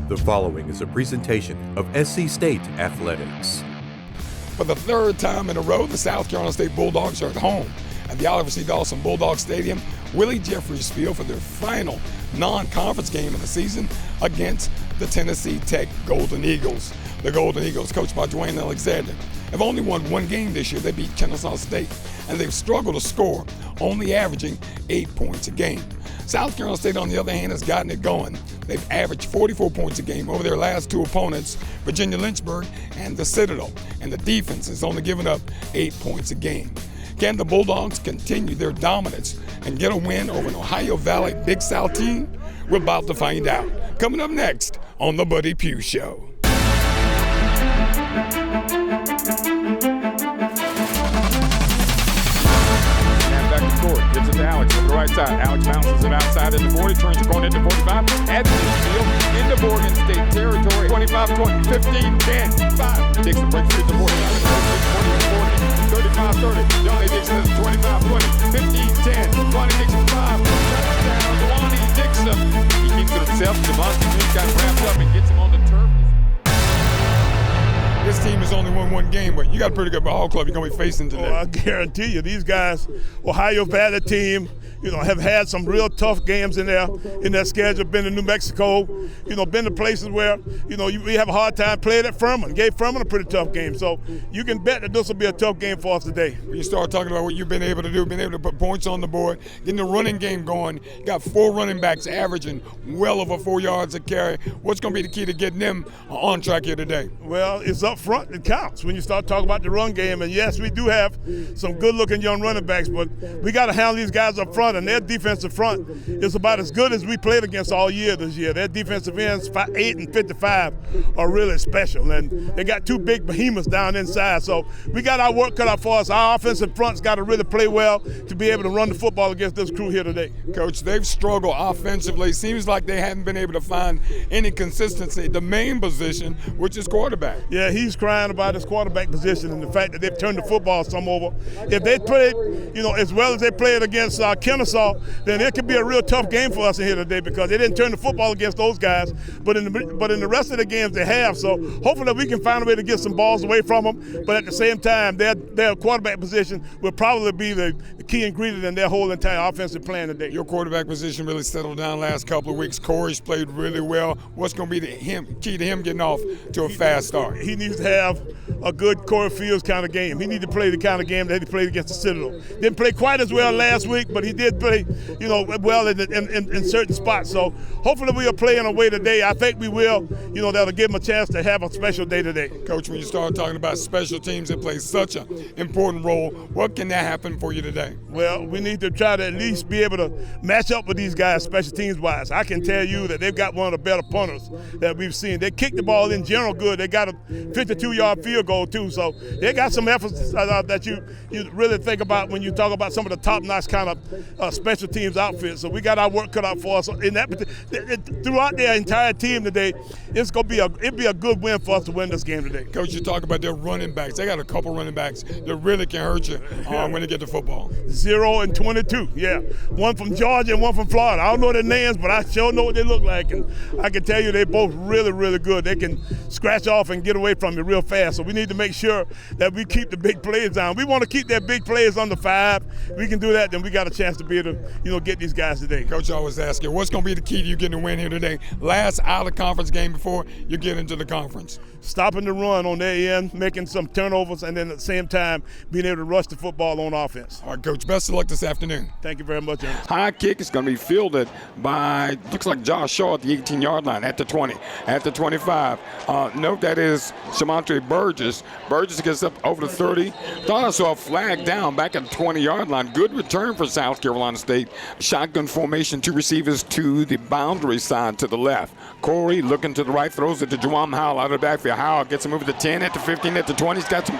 The following is a presentation of SC State Athletics. For the third time in a row, the South Carolina State Bulldogs are at home at the Oliver C. Dawson Bulldog Stadium, Willie Jeffries Field, for their final non-conference game of the season against the Tennessee Tech Golden Eagles. The Golden Eagles, coached by Dwayne Alexander, have only won one game this year. They beat Kennesaw State, and they've struggled to score, only averaging 8 points a game. South Carolina State, on the other hand, has gotten it going. They've averaged 44 points a game over their last two opponents, Virginia Lynchburg and the Citadel, and the defense has only given up 8 points a game. Can the Bulldogs continue their dominance and get a win over an Ohio Valley Big South team? We're about to find out. Coming up next on The Buddy Pough Show. Gets it to Alex on the right side. Alex bounces it outside in the 40, turns the corner into 45, adds the field into Morgan State territory. 25-20, 15-10, 5. Dixon breaks through the 40, 35-30. Johnny Dixon is 25-20, 15-10. Johnny Dixon 5. Touchdown, Johnny Dixon. He keeps it himself. Devontae Smith got wrapped up and gets him on the turf. This team has only won one game, but you got a pretty good ball club you're going to be facing today. Oh, I guarantee you, these guys, Ohio Valley team, have had some real tough games in their schedule. Been to New Mexico, been to places where, we have a hard time playing at Furman. Gave Furman a pretty tough game. So you can bet that this will be a tough game for us today. When you start talking about what you've been able to do, been able to put points on the board, getting the running game going, you got 4 running backs averaging well over 4 yards a carry. What's going to be the key to getting them on track here today? Well, it's up front that counts when you start talking about the run game. And yes, we do have some good-looking young running backs, but we got to handle these guys up front, and their defensive front is about as good as we played against all year this year. Their defensive ends, 8 and 55, are really special, and they got 2 big behemoths down inside. So we got our work cut out for us. Our offensive front's got to really play well to be able to run the football against this crew here today. Coach, they've struggled offensively. Seems like they haven't been able to find any consistency. The main position, which is quarterback. Yeah, he's crying about his quarterback position and the fact that they've turned the football some over. If they played, as well as they played against Kennesaw, then it could be a real tough game for us in here today because they didn't turn the football against those guys, but in the rest of the games they have. So hopefully we can find a way to get some balls away from them, but at the same time, their quarterback position will probably be the key ingredient in their whole entire offensive plan today. Your quarterback position really settled down last couple of weeks. Corey's played really well. What's going to be the key to him getting off to a fast start? He needs to have a good Corey Fields kind of game. He needs to play the kind of game that he played against the Citadel. Didn't play quite as well last week, but he did play, well in certain spots. So hopefully we'll play in a way today. I think we will, that'll give him a chance to have a special day today. Coach, when you start talking about special teams that play such an important role, what can that happen for you today? Well, we need to try to at least be able to match up with these guys special teams wise. I can tell you that they've got one of the better punters that we've seen. They kick the ball in general good. They got a 52-yard field goal too. So they got some efforts that you really think about when you talk about some of the top-notch kind of special teams outfits. So we got our work cut out for us in that. Throughout their entire team today, it'd be a good win for us to win this game today. Coach, you talk about their running backs. They got a couple running backs that really can hurt you when they get the football. 0 and 22, yeah. One from Georgia and one from Florida. I don't know their names, but I sure know what they look like. And I can tell you they're both really, really good. They can scratch off and get away from you real fast. So we need to make sure that we keep the big plays down. We want to keep their big plays under 5. We can do that, then we got a chance to be able to, get these guys today. Coach, I always ask you, what's going to be the key to you getting a win here today? Last out-of-conference game before you get into the conference. Stopping the run on their end, making some turnovers, and then at the same time being able to rush the football on offense. All right, Coach, best of luck this afternoon. Thank you very much, Ernest. High kick is going to be fielded by, looks like Josh Shaw at the 18-yard line, at the 20, at the 25. Note that is Shamontre Burgess. Burgess gets up over the 30. Thought I saw a flag down back at the 20-yard line. Good return for South Carolina State. Shotgun formation, 2 receivers to the boundary side to the left. Corey looking to the right, throws it to Juwan Howell out of the backfield. Howell gets him over the 10, at the 15, at the 20. He's got some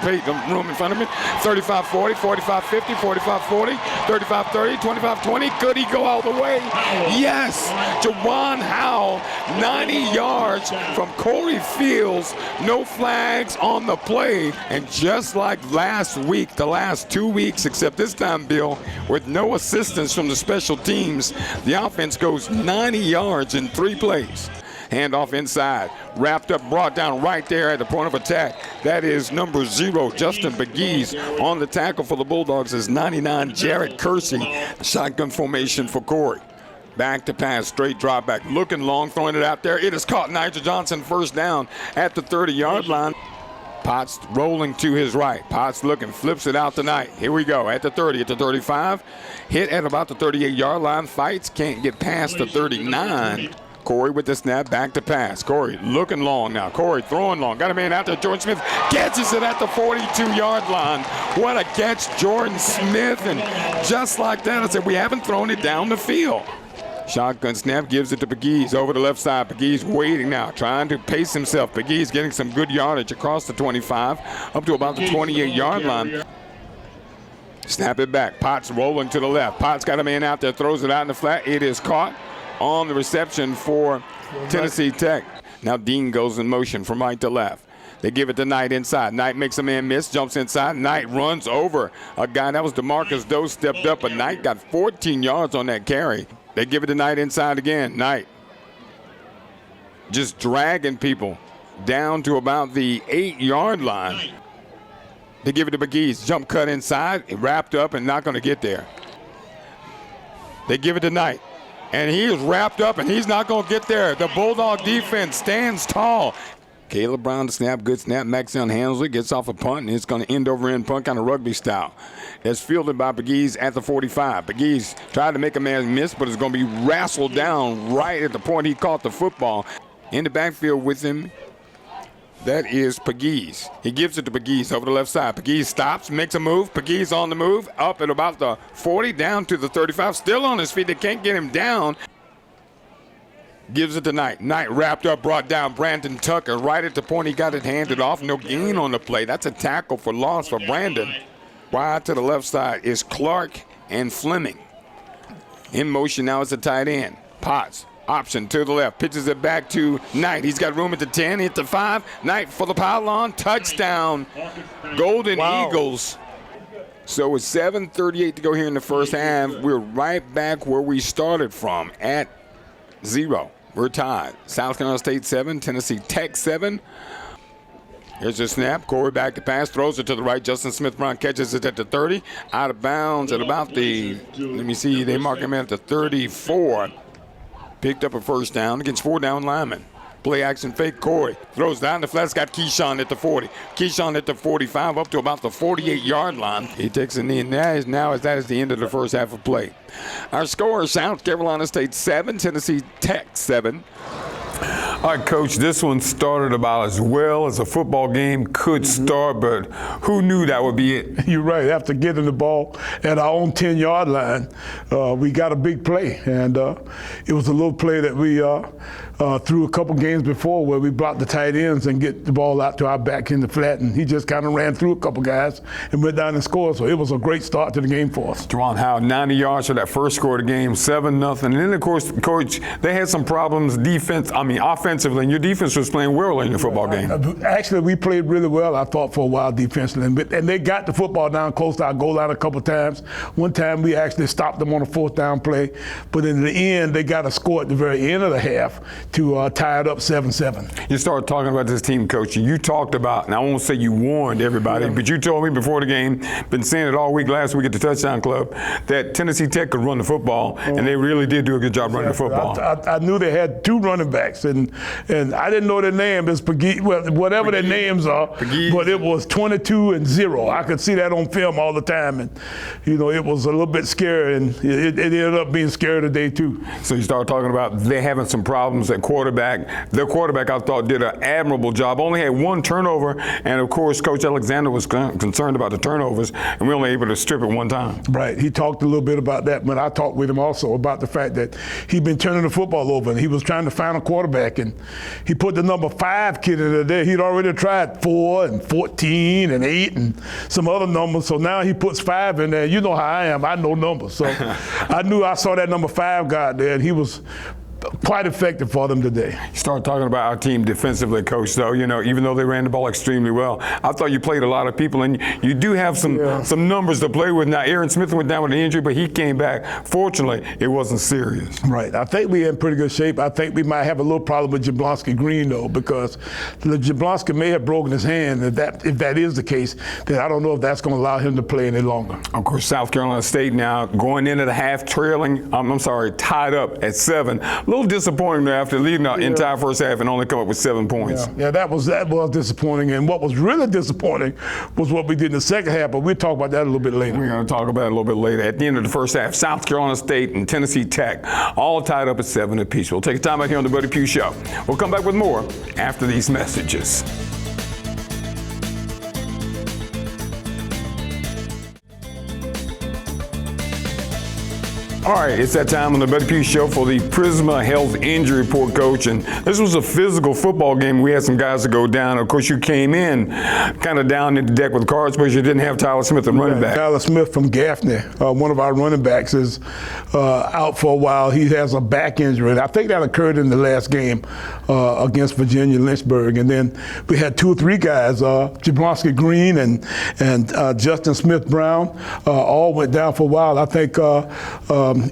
room in front of him. 35-40, 45-50, 45-40, 35-30, 25-20. Could he go all the way? Yes. Juwan Howell, 90 yards from Corey Fields. No flags on the play. And just like last week, the last 2 weeks, except this time, Bill, with no assistance from the special teams, the offense goes 90 yards in 3 plays. Handoff inside. Wrapped up, brought down right there at the point of attack. That is number 0, Justin Pegues. On the tackle for the Bulldogs is 99, Jared Kersey. Shotgun formation for Corey. Back to pass, straight drop back. Looking long, throwing it out there. It is caught. Nigel Johnson first down at the 30-yard line. Potts rolling to his right. Potts looking, flips it out tonight. Here we go at the 30, at the 35. Hit at about the 38-yard line. Fights, can't get past the 39. Corey with the snap, back to pass. Corey looking long now. Corey throwing long. Got a man out there. Jordan Smith catches it at the 42-yard line. What a catch, Jordan Smith. And just like that, I said, we haven't thrown it down the field. Shotgun snap, gives it to Pegues over the left side. Pegues waiting now, trying to pace himself. Pegues getting some good yardage across the 25, up to about the 28-yard line. Snap it back. Potts rolling to the left. Potts got a man out there, throws it out in the flat. It is caught on the reception for Tennessee Tech. Now Dean goes in motion from right to left. They give it to Knight inside. Knight makes a man miss, jumps inside. Knight runs over a guy. That was DeMarcus Doe, stepped up, but Knight got 14 yards on that carry. They give it to Knight inside again. Knight just dragging people down to about the 8-yard line. They give it to Pegues. Jump cut inside, wrapped up and not going to get there. They give it to Knight. And he is wrapped up and he's not going to get there. The Bulldog defense stands tall. Caleb Brown, the snap, good snap. Maxion handles it, gets off a punt, and it's going to end over end punt, kind of rugby style. It's fielded by Pegues at the 45. Pegues tried to make a man miss, but it's going to be wrestled down right at the point he caught the football. In the backfield with him, that is Pegues. He gives it to Pegues over the left side. Pegues stops, makes a move. Pegues on the move, up at about the 40, down to the 35. Still on his feet. They can't get him down. Gives it to Knight. Knight wrapped up, brought down Brandon Tucker right at the point he got it handed off. No gain on the play. That's a tackle for loss for Brandon. Wide to the left side is Clark and Fleming. In motion now is the tight end. Potts, option to the left. Pitches it back to Knight. He's got room at the 10, hit the 5. Knight for the pylon. Touchdown. Golden Eagles. So with 7:38 to go here in the first half, we're right back where we started from at 0. We're tied. South Carolina State 7, Tennessee Tech 7. Here's the snap. Corey back to pass, throws it to the right. Justin Smith-Brown catches it at the 30. Out of bounds at about the, let me see, they mark him at the 34. Picked up a first down against 4 down linemen. Play action fake. Corey throws down the flat. Got Keyshawn at the 40. Keyshawn at the 45, up to about the 48-yard line. He takes a knee, and that is the end of the first half of play. Our score is South Carolina State 7, Tennessee Tech 7. All right, Coach, this one started about as well as a football game could start, but who knew that would be it? You're right. After getting the ball at our own 10-yard line, we got a big play. And it was a little play that we threw a couple games before where we blocked the tight ends and get the ball out to our back in the flat. And he just kind of ran through a couple guys and went down and scored. So it was a great start to the game for us. Juwan Howard, 90 yards for that first score of the game, 7-0. And then, of course, Coach, they had some problems offensively, and your defense was playing well in the football game. Actually, we played really well, I thought, for a while defensively. And they got the football down close to our goal line a couple times. One time we actually stopped them on a 4th down play. But in the end, they got a score at the very end of the half to tie it up 7-7. You started talking about this team, Coach, and you talked about, and I won't say you warned everybody, but you told me before the game, been saying it all week last week at the Touchdown Club, that Tennessee Tech could run the football, and they really did do a good job running the football. I knew they had 2 running backs, and I didn't know their name. It's Pegues, whatever their names are, but it was 22 and 0. I could see that on film all the time, and it was a little bit scary, and it ended up being scary today too. So you started talking about they having some problems at quarterback. Their quarterback, I thought, did an admirable job. Only had 1 turnover, and of course, Coach Alexander was concerned about the turnovers, and we were only able to strip it 1 time. Right. He talked a little bit about that, but I talked with him also about the fact that he'd been turning the football over, and he was trying to find a quarterback, and he put the number 5 kid in there. He'd already tried 4 and 14 and 8 and some other numbers, so now he puts 5 in there. You know how I am. I know numbers, so I saw that number 5 guy there, and he was quite effective for them today. You start talking about our team defensively, Coach, though, you know, even though they ran the ball extremely well, I thought you played a lot of people, and you do have some numbers to play with. Now, Aaron Smith went down with an injury, but he came back. Fortunately, it wasn't serious. Right. I think we're in pretty good shape. I think we might have a little problem with Jablonski Green, though, because Jablonski may have broken his hand. If that is the case, then I don't know if that's going to allow him to play any longer. Of course, South Carolina State now going into the half tied up at 7. A little disappointing after leading the entire first half and only come up with 7 points. Yeah, that was disappointing. And what was really disappointing was what we did in the second half, but we'll talk about that a little bit later. We're going to talk about it a little bit later. At the end of the first half, South Carolina State and Tennessee Tech all tied up at 7 apiece. We'll take a time out here on the Buddy Pough Show. We'll come back with more after these messages. All right, it's that time on the Buddy Pough Show for the Prisma Health Injury Report, Coach. And this was a physical football game. We had some guys to go down. Of course, you came in kind of down in the deck with cards, but you didn't have Tyler Smith, the running back. Tyler Smith from Gaffney, one of our running backs, is out for a while. He has a back injury. And I think that occurred in the last game against Virginia Lynchburg. And then we had 2 or 3 guys, Jablonski Green and Justin Smith Brown, all went down for a while. I think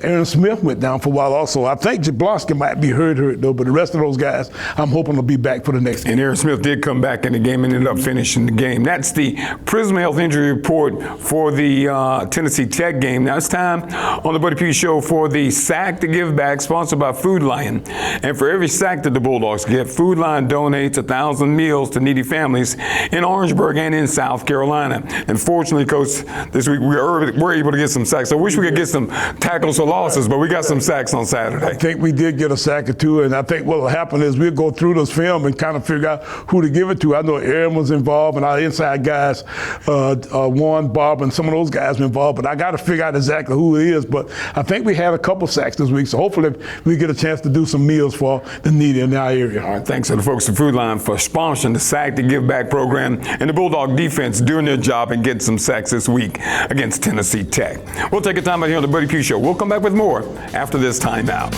Aaron Smith went down for a while also. I think Jablonski might be hurt though, but the rest of those guys, I'm hoping will be back for the next game. And Aaron Smith did come back in the game and ended up finishing the game. That's the Prisma Health Injury Report for the Tennessee Tech game. Now it's time on the Buddy Pough Show for the Sack to Give Back, sponsored by Food Lion. And for every sack that the Bulldogs get, Food Lion donates 1,000 meals to needy families in Orangeburg and in South Carolina. And fortunately, Coach, this week we were able to get some sacks. I wish we could get some tackles or losses, but we got some sacks on Saturday. I think we did get a sack or 2, and I think what will happen is we'll go through this film and kind of figure out who to give it to. I know Aaron was involved, and our inside guys, Warren, Bob, and some of those guys were involved, but I got to figure out exactly who it is. But I think we had a couple sacks this week, so hopefully we get a chance to do some meals for the needy in our area. All right, thanks to the folks at Food Line for sponsoring the Sack to Give Back program and the Bulldog defense doing their job and getting some sacks this week against Tennessee Tech. We'll take a time out here on the Buddy Pough Show. We'll come back with more after this timeout.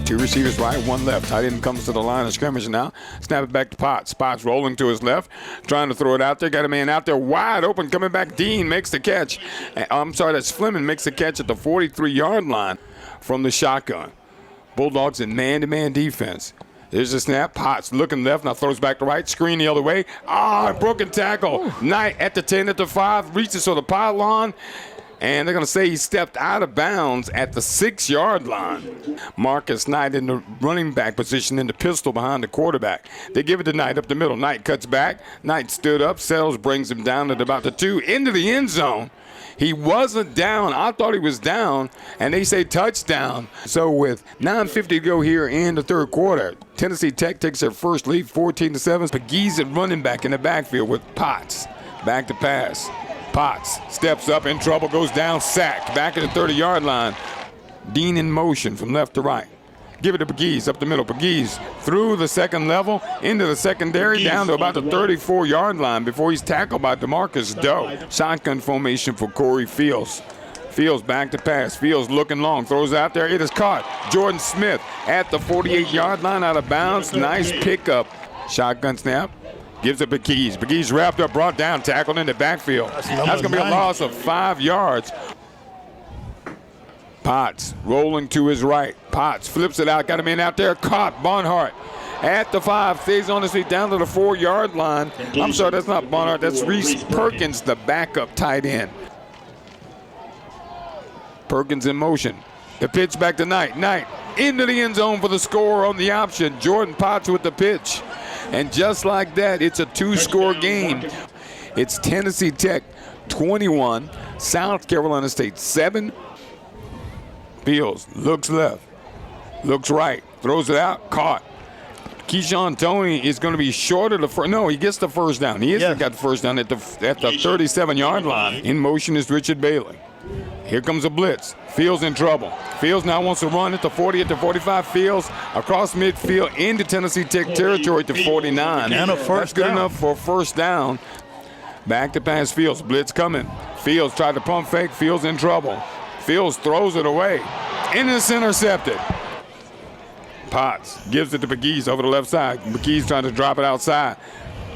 2 receivers right, 1 left. Tight end comes to the line of scrimmage now. Snap it back to Potts. Potts rolling to his left, trying to throw it out there. Got a man out there wide open, coming back. Dean makes the catch. That's Fleming makes the catch at the 43-yard line from the shotgun. Bulldogs in man-to-man defense. There's a snap. Potts looking left, now throws back to right. Screen the other way. Broken tackle. Knight at the 10, at the 5, reaches for the pylon. And they're going to say he stepped out of bounds at the 6-yard line. Marcus Knight in the running back position in the pistol behind the quarterback. They give it to Knight up the middle. Knight cuts back. Knight stood up. Settles, brings him down at about the 2, into the end zone. He wasn't down. I thought he was down, and they say touchdown. So with 9:50 to go here in the third quarter, Tennessee Tech takes their first lead, 14-7. Pegues at running back in the backfield with Potts. Back to pass. Potts steps up, in trouble, goes down, sacked. Back at the 30-yard line. Dean in motion from left to right. Give it to Pegues up the middle. Pegues through the second level, into the secondary, down to about the 34-yard line before he's tackled by DeMarcus Doe. Shotgun formation for Corey Fields. Fields back to pass. Fields looking long, throws out there. It is caught. Jordan Smith at the 48-yard line, out of bounds. Nice pickup. Shotgun snap. Gives it Pegues. Pegues wrapped up, brought down, tackled in the backfield. That's going to be a loss of 5 yards. Potts rolling to his right. Potts flips it out, got a man out there, caught. Barnhart at the 5, stays on his feet down to the 4-yard line. I'm sorry, that's not Barnhart, that's Reese Perkins, the backup tight end. Perkins in motion. The pitch back to Knight. Knight into the end zone for the score on the option. Jordan Potts with the pitch. And just like that, it's a 2-score game. It's Tennessee Tech 21, South Carolina State 7. Fields looks left, looks right, throws it out, caught. Keyshawn Toney is going to be short of the first. No, he gets the first down. He hasn't got the first down at the 37-yard line. In motion is Richard Bailey. Here comes a blitz. Fields in trouble. Fields now wants to run at the 40, at the 45. Fields across midfield into Tennessee Tech territory to 49. And a first That's good down. enough for a first down. Back to pass Fields. Blitz coming. Fields tried to pump fake. Fields in trouble. Fields throws it away. and it's intercepted. Potts gives it to McGee's over the left side. McGee's trying to drop it outside.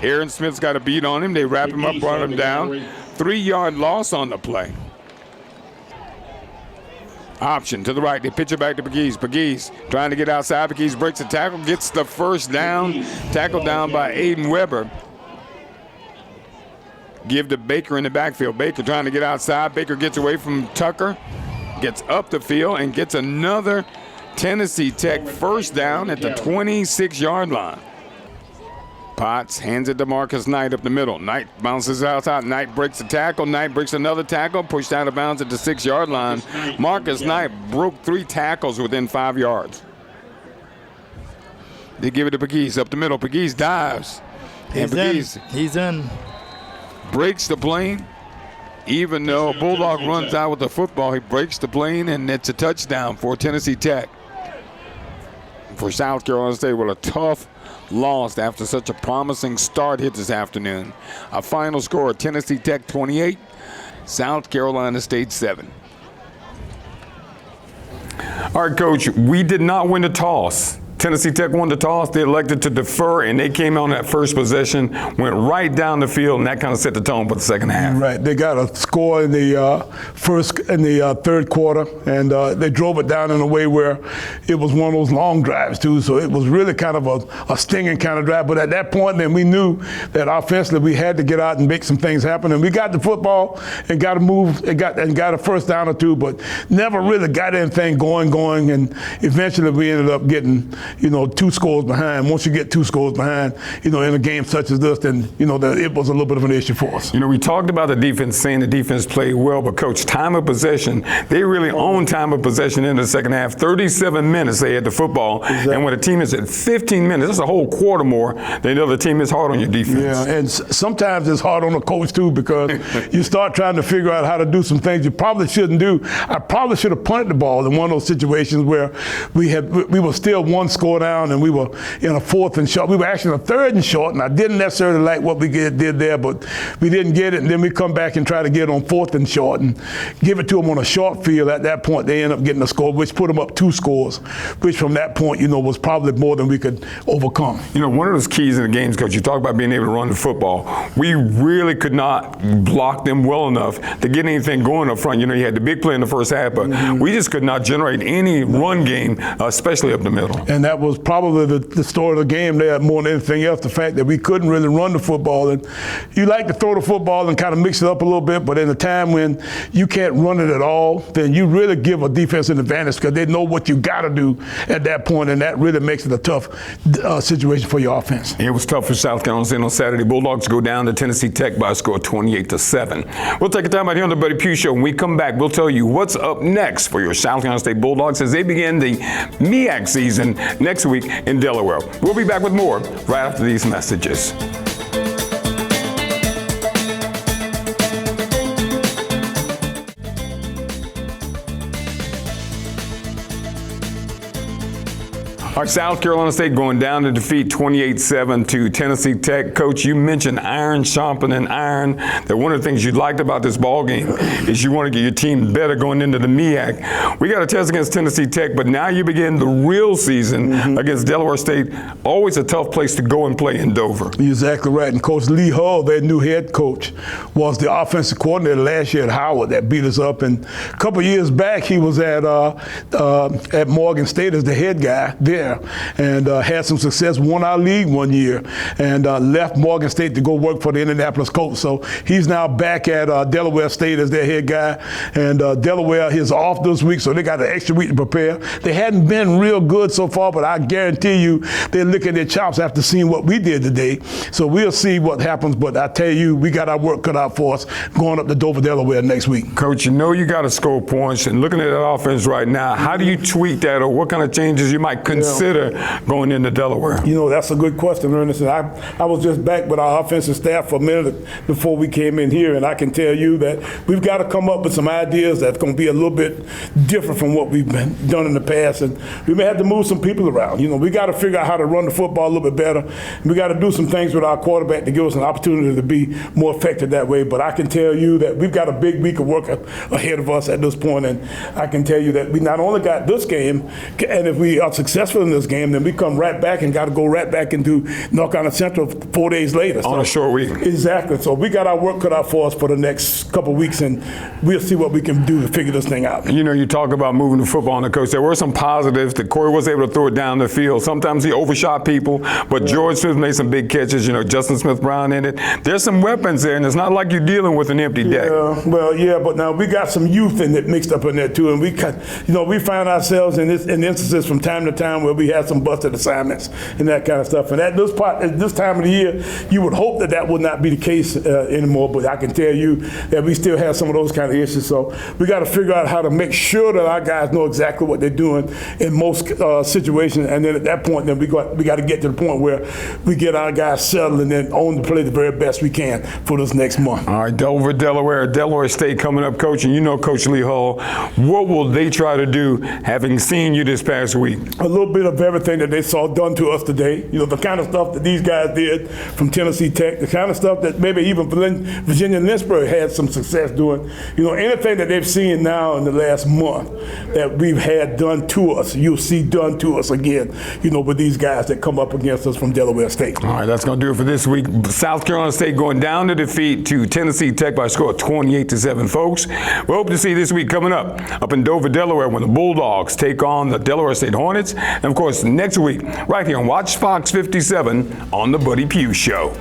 Aaron Smith's got a beat on him. They wrap him up, brought him down. 3-yard loss on the play. Option to the right. They pitch it back to McGee's. McGee's trying to get outside. McGee's breaks a tackle, gets the first down. Tackled down by Aiden Weber. Give to Baker in the backfield. Baker trying to get outside. Baker gets away from Tucker, gets up the field, and gets another Tennessee Tech first down at the 26-yard line. Potts hands it to Marcus Knight up the middle. Knight bounces outside. Knight breaks a tackle. Knight breaks another tackle. Pushed out of bounds at the 6-yard line. Marcus Knight broke 3 tackles within 5 yards. They give it to Pegues up the middle. Pegues dives. He's in. Breaks the plane. Even though Bulldog runs out with the football, he breaks the plane, and it's a touchdown for Tennessee Tech. For South Carolina State, with a tough loss after such a promising start hit this afternoon. A final score, Tennessee Tech 28, South Carolina State 7. All right, Coach, we did not win the toss. Tennessee Tech won the toss. They elected to defer, and they came on that first possession, went right down the field, and that kind of set the tone for the second half. Right. They got a score in the third quarter, and they drove it down in a way where it was one of those long drives too. So it was really kind of a stinging kind of drive. But at that point, then we knew that offensively we had to get out and make some things happen. And we got the football and got to move and got a first down or two, but never really got anything going. And eventually we ended up getting 2 scores behind. Once you get 2 scores behind, in a game such as this, then, it was a little bit of an issue for us. We talked about the defense, saying the defense played well, but Coach, time of possession, they really own time of possession in the second half. 37 minutes they had the football. Exactly. And when a team is at 15 minutes, that's a whole quarter more than the other team is hard on your defense. Yeah, and sometimes it's hard on the coach too, because you start trying to figure out how to do some things you probably shouldn't do. I probably should have punted the ball in one of those situations where we were still 1 score down, and we were in a 4th and short. We were actually in a 3rd and short, and I didn't necessarily like what we did there, but we didn't get it, and then we come back and try to get it on 4th and short and give it to them on a short field. At that point, they end up getting a score, which put them up 2 scores, which from that point, was probably more than we could overcome. One of those keys in the games, Coach, you talk about being able to run the football. We really could not block them well enough to get anything going up front. You had the big play in the first half, but we just could not generate any run game, especially up the middle. And that was probably the story of the game there more than anything else, the fact that we couldn't really run the football. And you like to throw the football and kind of mix it up a little bit, but in a time when you can't run it at all, then you really give a defense an advantage, because they know what you got to do at that point, and that really makes it a tough situation for your offense. It was tough for South Carolina State on Saturday. Bulldogs go down to Tennessee Tech by a score of 28-7. We'll take a time out here on the Buddy Pugh Show. When we come back, we'll tell you what's up next for your South Carolina State Bulldogs as they begin the MEAC season next week in Delaware. We'll be back with more right after these messages. Our South Carolina State going down to defeat 28-7 to Tennessee Tech. Coach, you mentioned iron sharpening iron. That one of the things you liked about this ball game is you want to get your team better going into the MEAC. We got a test against Tennessee Tech, but now you begin the real season against Delaware State. Always a tough place to go and play in Dover. You're exactly right. And Coach Lee Hull, their new head coach, was the offensive coordinator last year at Howard that beat us up. And a couple of years back, he was at Morgan State as the head guy there. And had some success, won our league one year, and left Morgan State to go work for the Indianapolis Colts. So he's now back at Delaware State as their head guy, and Delaware is off this week, so they got an extra week to prepare. They hadn't been real good so far, but I guarantee you they're licking their chops after seeing what we did today. So we'll see what happens, but I tell you, we got our work cut out for us going up to Dover, Delaware next week. Coach, you got to score points, and looking at that offense right now, how do you tweak that, or what kind of changes you might consider consider going into Delaware? You know, that's a good question, Ernest. And I was just back with our offensive staff for a minute before we came in here, and I can tell you that we've got to come up with some ideas that's going to be a little bit different from what we've done in the past, and we may have to move some people around. You know, we got to figure out how to run the football a little bit better. We got to do some things with our quarterback to give us an opportunity to be more effective that way. But I can tell you that we've got a big week of work ahead of us at this point, and I can tell you that we not only got this game, and if we are successful in this game, then we come right back and got to go right back into North Carolina Central 4 days later. On a short week. Exactly. So we got our work cut out for us for the next couple of weeks, and we'll see what we can do to figure this thing out. You know, you talk about moving the football on the coach. There were some positives that Corey was able to throw it down the field. Sometimes he overshot people, but George Smith made some big catches. You know, Justin Smith-Brown in it. There's some weapons there, and it's not like you're dealing with an empty deck. Well, yeah, but now we got some youth in it mixed up in there too, and we find ourselves in instances from time to time where we had some busted assignments and that kind of stuff. And at this time of the year, you would hope that would not be the case anymore. But I can tell you that we still have some of those kind of issues. So we got to figure out how to make sure that our guys know exactly what they're doing in most situations. And then at that point, then we got to get to the point where we get our guys settled and then on to play the very best we can for this next month. All right, Dover, Delaware State coming up, Coach, and you know Coach Lee Hall. What will they try to do, having seen you this past week? A little bit of everything that they saw done to us today. You know, the kind of stuff that these guys did from Tennessee Tech, the kind of stuff that maybe even Virginia and Lynchburg had some success doing. You know, anything that they've seen now in the last month that we've had done to us, you'll see done to us again, you know, with these guys that come up against us from Delaware State. All right, that's going to do it for this week. South Carolina State going down to defeat to Tennessee Tech by a score of 28-7, folks. We hope to see you this week coming up in Dover, Delaware, when the Bulldogs take on the Delaware State Hornets. And, of course, next week, right here on Watch Fox 57 on the Buddy Pugh Show.